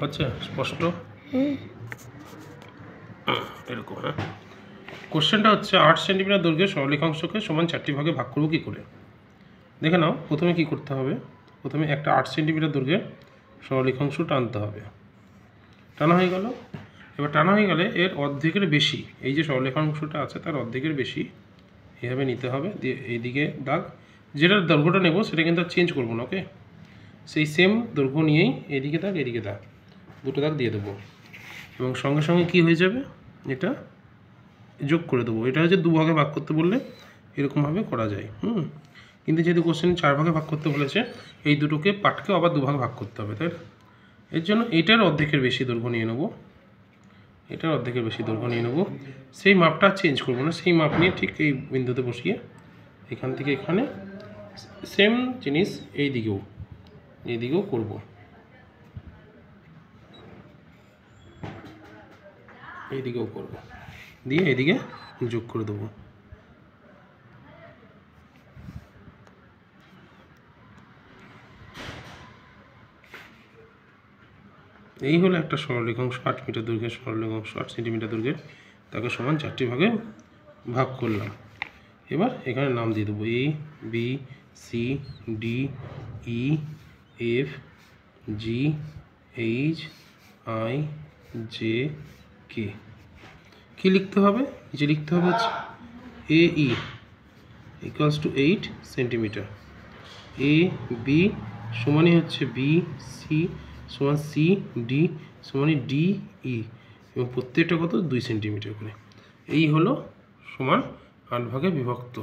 আচ্ছা, স্পষ্ট এরকম। হ্যাঁ, কোশ্চেনটা হচ্ছে 8 সেন্টিমিটার দৈর্ঘ্যের সরলরেখাংশকে সমান 4টি ভাগে ভাগ করবো কী করে। দেখে নাও, প্রথমে কি করতে হবে, প্রথমে একটা 8 সেন্টিমিটার দৈর্ঘ্যের সরলরেখাংশ টানতে হবে। টানা হয়ে গেল। এবার টানা হয়ে গেলে এর অর্ধেকের বেশি, এই যে সরলরেখাংশটা আছে তার অর্ধেকের বেশি এভাবে নিতে হবে, দিয়ে এইদিকে দাগ, যেটার দৈর্ঘ্যটা নেব সেটা কিন্তু আর চেঞ্জ করবো না। ওকে, সেই সেম দৈর্ঘ্য নিয়েই এদিকে দাগ এদিকে দাগ, দুটো দাগ দিয়ে দেবো, এবং সঙ্গে সঙ্গে কি হয়ে যাবে, এটা যোগ করে দেবো। এটা হচ্ছে 2 ভাগে ভাগ করতে বললে এরকমভাবে করা যায়। কিন্তু যেহেতু কোশ্চেন 4 ভাগে ভাগ করতে বলেছে, এই দুটোকে পাটকে আবার 2 ভাগে ভাগ করতে হবে, তাই না? এর জন্য এটার অর্ধেকের বেশি দৈর্ঘ্য নিয়ে নেব, এটার অর্ধেকের বেশি দৈর্ঘ্য নিয়ে নেব। সেই মাপটা চেঞ্জ করবো না, সেই মাপ নিয়ে ঠিক এই বিন্দুতে বসিয়ে এখান থেকে এখানে সেম জিনিস এই দিকেও করব। এইদিকেও করব, দিয়ে এইদিকে যোগ করে দেবো। এই হলো একটা সরলরেখাংশ, 8 মিটার দৈর্ঘ্যের সরলরেখাংশ, 8 সেন্টিমিটার দৈর্ঘ্যের, তাকে সমান 4টি ভাগে ভাগ করলাম। এবার এখানে নাম দিয়ে দেবো A, B, C, D, E, F, G, H, I, J, K. কী লিখতে হবে, নিচে লিখতে হবে হচ্ছে A E equals to 8 centimeter, A B সমানই হচ্ছে বি, সি সমান সি, ডি সমানই ডি, ই, এবং প্রত্যেকটা কত 2 সেন্টিমিটার করে। এই হলো সমান 8 ভাগে বিভক্ত।